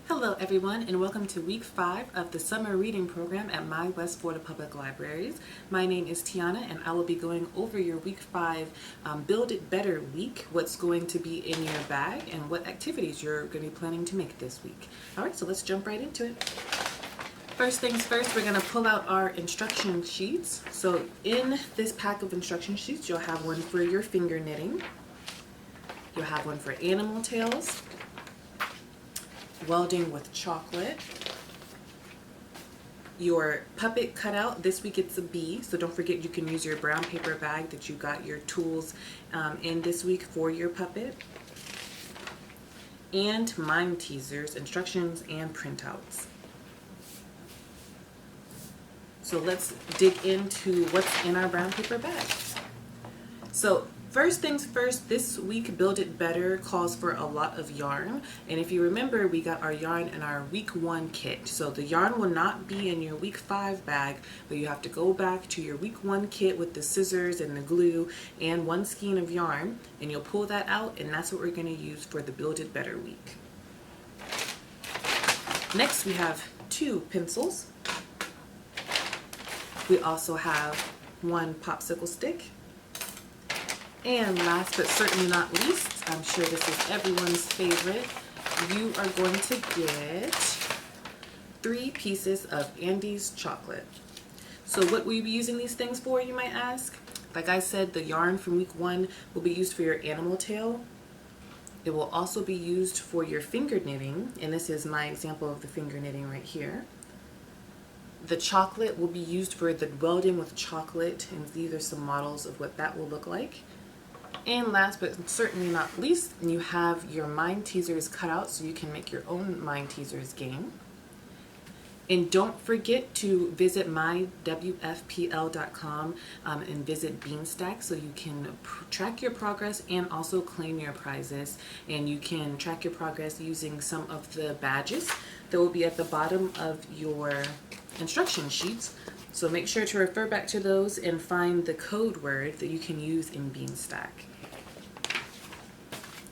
Hello everyone, and welcome to week 5 of the summer reading program at my West Florida Public Libraries. My name is Tiana and I will be going over your week 5 Build It Better week, what's going to be in your bag, and what activities you're going to be planning to make this week. Alright, so let's jump right into it. First things first, we're going to pull out our instruction sheets. So in this pack of instruction sheets, you'll have one for your finger knitting, you'll have one for animal tails, welding with chocolate, your puppet cutout. This week it's a bee, so don't forget you can use your brown paper bag that you got your tools in this week for your puppet, and mind teasers, instructions, and printouts. So let's dig into what's in our brown paper bag. So first things first, this week Build It Better calls for a lot of yarn. And if you remember, we got our yarn in our week 1 kit. So the yarn will not be in your week 5 bag, but you have to go back to your week 1 kit with the scissors and the glue and one skein of yarn, and you'll pull that out, and that's what we're going to use for the Build It Better week. Next, we have 2 pencils. We also have 1 popsicle stick. And last but certainly not least, I'm sure this is everyone's favorite, you are going to get 3 pieces of Andes chocolate. So what will you be using these things for, you might ask? Like I said, the yarn from week 1 will be used for your animal tail. It will also be used for your finger knitting, and this is my example of the finger knitting right here. The chocolate will be used for the welding with chocolate, and these are some models of what that will look like. And last but certainly not least, you have your mind teasers cut out so you can make your own mind teasers game. And don't forget to visit mywfpl.com and visit Beanstack so you can track your progress and also claim your prizes. And you can track your progress using some of the badges that will be at the bottom of your instruction sheets. So make sure to refer back to those and find the code word that you can use in Beanstack.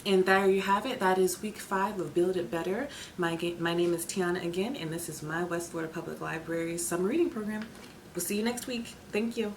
And there you have it. That is week 5 of Build It Better. My name is Tiana again, and this is my West Florida Public Library summer reading program. We'll see you next week. Thank you.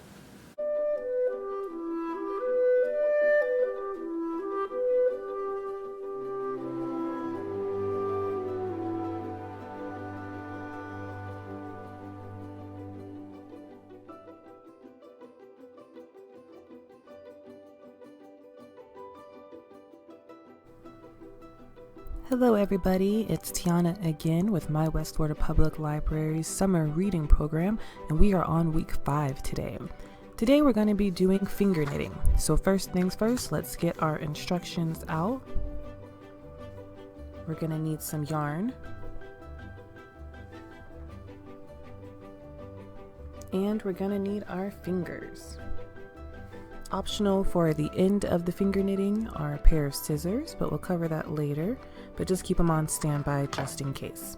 Hello everybody, it's Tiana again with my West Florida Public Library's summer reading program, and we are on week 5 today. Today we're going to be doing finger knitting. So first things first, let's get our instructions out. We're going to need some yarn. And we're going to need our fingers. Optional for the end of the finger knitting are a pair of scissors, but we'll cover that later, but just keep them on standby just in case.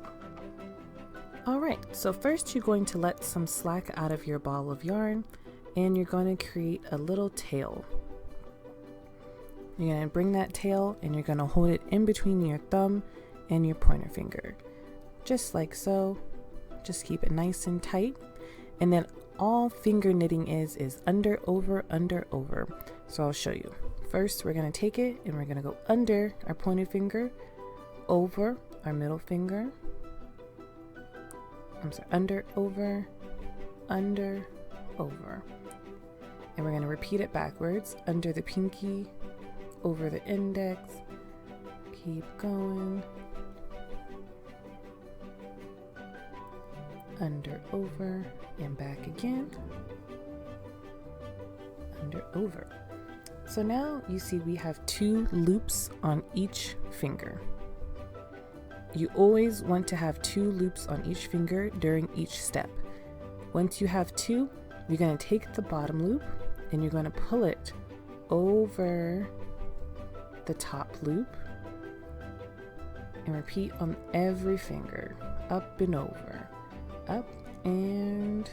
Alright, so first you're going to let some slack out of your ball of yarn, and you're going to create a little tail. You're going to bring that tail and you're going to hold it in between your thumb and your pointer finger. Just like so. Just keep it nice and tight. And then all finger knitting is under, over, under, over. So I'll show you. First, we're going to take it and we're going to go under our pointed finger, over our middle finger. Under, over, under, over. And we're going to repeat it backwards. Under the pinky, over the index. Keep going. Under, over, and back again. Under, over. So now you see we have 2 loops on each finger. You always want to have 2 loops on each finger during each step. Once you have 2, you're going to take the bottom loop and you're going to pull it over the top loop and repeat on every finger, up and over. Up and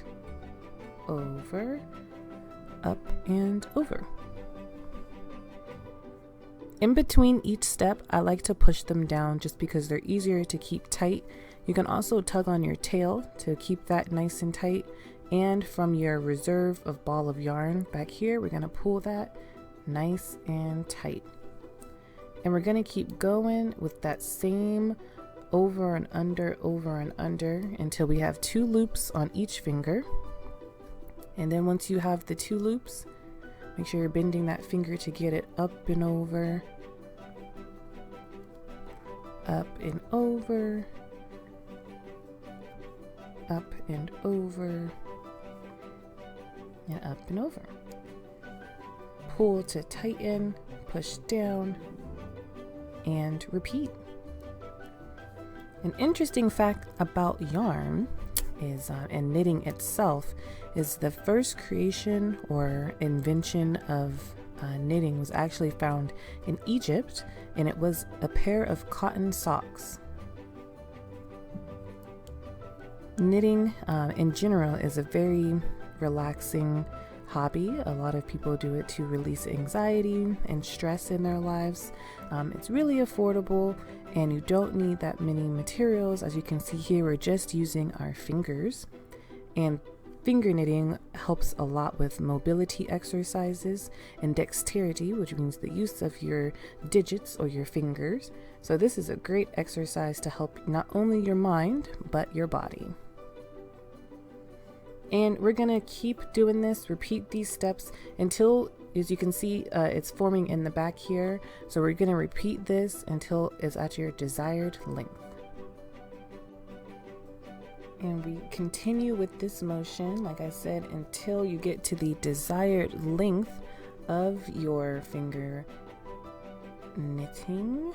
over, up and over. In between each step, I like to push them down just because they're easier to keep tight. You can also tug on your tail to keep that nice and tight. And from your reserve of ball of yarn back here, we're going to pull that nice and tight. And we're going to keep going with that same over and under until we have 2 loops on each finger. And then once you have the 2 loops, make sure you're bending that finger to get it up and over, up and over, up and over, and up and over. Pull to tighten, push down, and repeat. An interesting fact about yarn is, and knitting itself, is the first creation or invention of knitting was actually found in Egypt, and it was a pair of cotton socks. Knitting in general is a very relaxing hobby. A lot of people do it to release anxiety and stress in their lives. It's really affordable, and you don't need that many materials. As you can see here, we're just using our fingers, and finger knitting helps a lot with mobility exercises and dexterity, which means the use of your digits or your fingers. So this is a great exercise to help not only your mind but your body. And we're gonna keep doing this, repeat these steps until, as you can see, it's forming in the back here. So we're gonna repeat this until it's at your desired length. And we continue with this motion, like I said, until you get to the desired length of your finger knitting.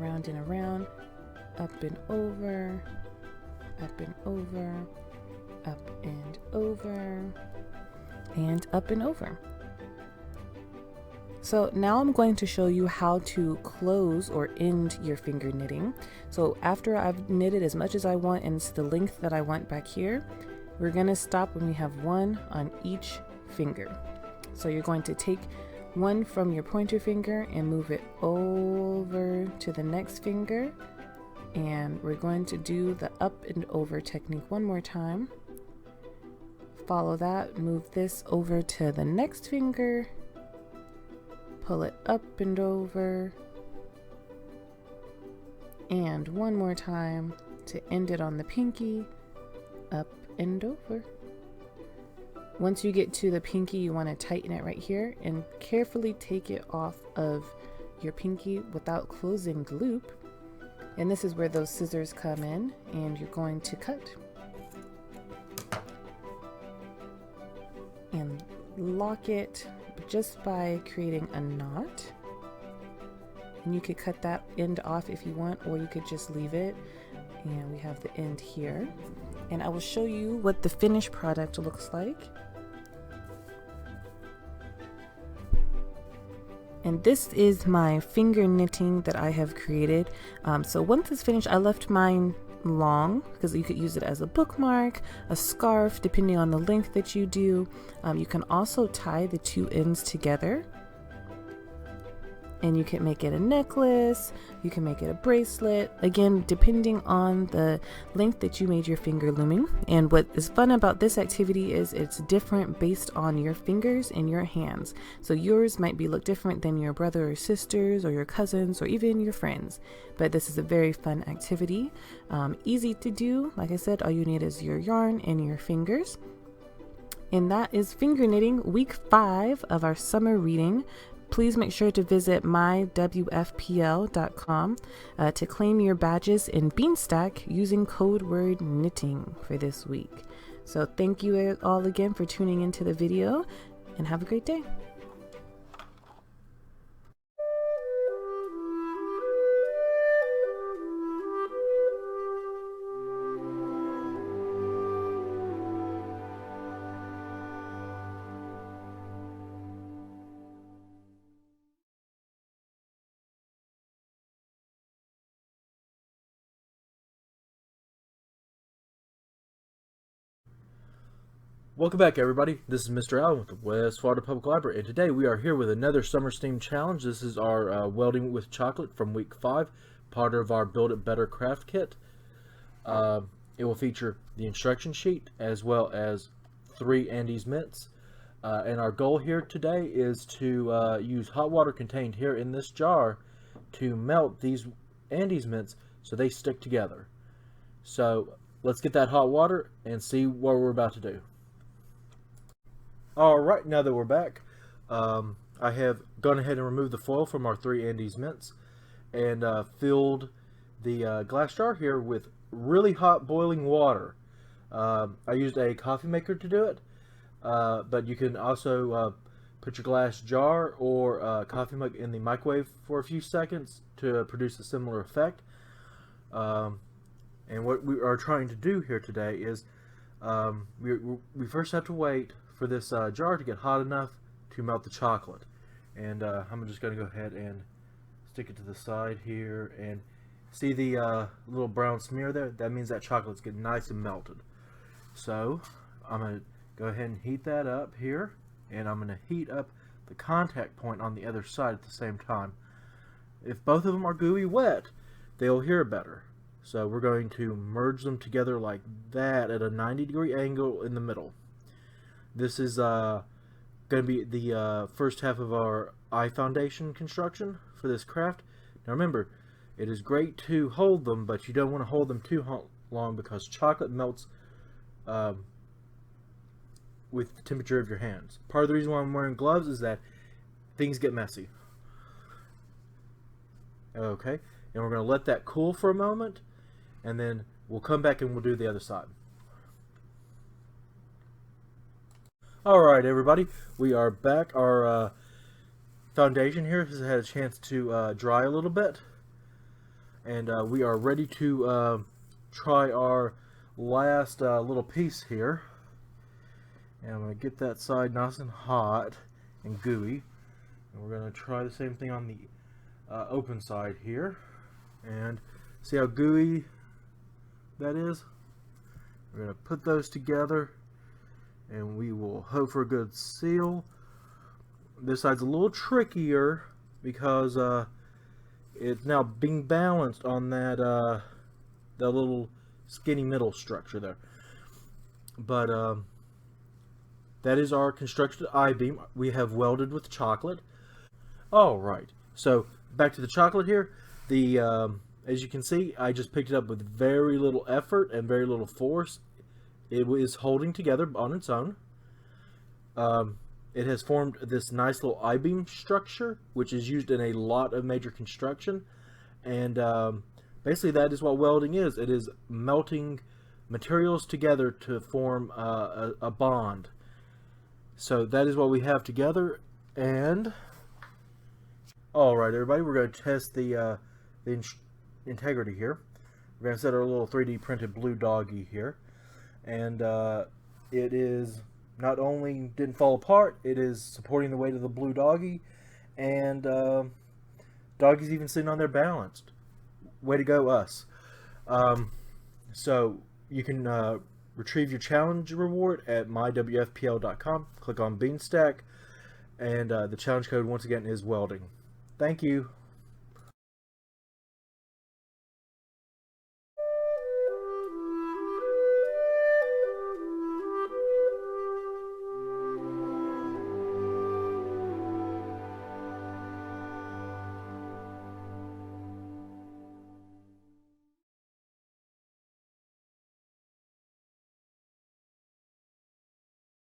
Around and around, up and over, up and over, up and over, and up and over. So now I'm going to show you how to close or end your finger knitting. So after I've knitted as much as I want and it's the length that I want back here, we're going to stop when we have 1 on each finger. So you're going to take 1 from your pointer finger and move it over to the next finger, and we're going to do the up and over technique one more time. Follow that, move this over to the next finger, pull it up and over, and one more time to end it on the pinky, up and over. Once you get to the pinky, you want to tighten it right here and carefully take it off of your pinky without closing the loop. And this is where those scissors come in, and you're going to cut and lock it just by creating a knot. And you could cut that end off if you want, or you could just leave it. And we have the end here. And I will show you what the finished product looks like. And this is my finger knitting that I have created. So once it's finished, I left mine long because you could use it as a bookmark, a scarf, depending on the length that you do. You can also tie the 2 ends together, and you can make it a necklace, you can make it a bracelet, again depending on the length that you made your finger looming. And what is fun about this activity is it's different based on your fingers and your hands. So yours might look different than your brother or sisters or your cousins or even your friends, but this is a very fun activity, easy to do. Like I said, all you need is your yarn and your fingers. And that is finger knitting week 5 of our summer reading. Please make sure to visit mywfpl.com to claim your badges in Beanstack using code word knitting for this week. So thank you all again for tuning into the video, and have a great day. Welcome back, everybody. This is Mr. Allen with the West Florida Public Library, and today we are here with another Summer Steam Challenge. This is our Welding with Chocolate from Week 5, part of our Build It Better craft kit. It will feature the instruction sheet as well as 3 Andes mints. And our goal here today is to use hot water contained here in this jar to melt these Andes mints so they stick together. So let's get that hot water and see what we're about to do. Alright, now that we're back, I have gone ahead and removed the foil from our 3 Andes mints and filled the glass jar here with really hot boiling water. I used a coffee maker to do it, but you can also put your glass jar or coffee mug in the microwave for a few seconds to produce a similar effect. And what we are trying to do here today is we first have to wait for this jar to get hot enough to melt the chocolate. And I'm just going to go ahead and stick it to the side here, and see the little brown smear there? That means that chocolate's getting nice and melted. So I'm going to go ahead and heat that up here, and I'm going to heat up the contact point on the other side at the same time. If both of them are gooey wet, they'll hear better. So we're going to merge them together like that at a 90-degree angle in the middle. This is going to be the first half of our eye foundation construction for this craft. Now remember, it is great to hold them, but you don't want to hold them too long because chocolate melts with the temperature of your hands. Part of the reason why I'm wearing gloves is that things get messy. Okay, and we're going to let that cool for a moment, and then we'll come back and we'll do the other side. Alright, everybody, we are back. Our foundation here has had a chance to dry a little bit, and we are ready to try our last little piece here. And I'm going to get that side nice and hot and gooey, and we're going to try the same thing on the open side here, and see how gooey that is. We're going to put those together, and we will hope for a good seal. This side's a little trickier because it's now being balanced on that that little skinny middle structure there. But that is our constructed I-beam. We have welded with chocolate. Alright, so back to the chocolate here. The as you can see, I just picked it up with very little effort and very little force. It is holding together on its own. It has formed this nice little I-beam structure, which is used in a lot of major construction. And basically that is what welding is. It is melting materials together to form a bond. So that is what we have together. And alright, everybody, we're going to test the integrity here. We're going to set our little 3D printed blue doggy here. And it is not only didn't fall apart, it is supporting the weight of the blue doggy, and doggy's even sitting on there balanced. Way to go, us. So you can retrieve your challenge reward at mywfpl.com. Click on Beanstack, and the challenge code once again is welding. Thank you.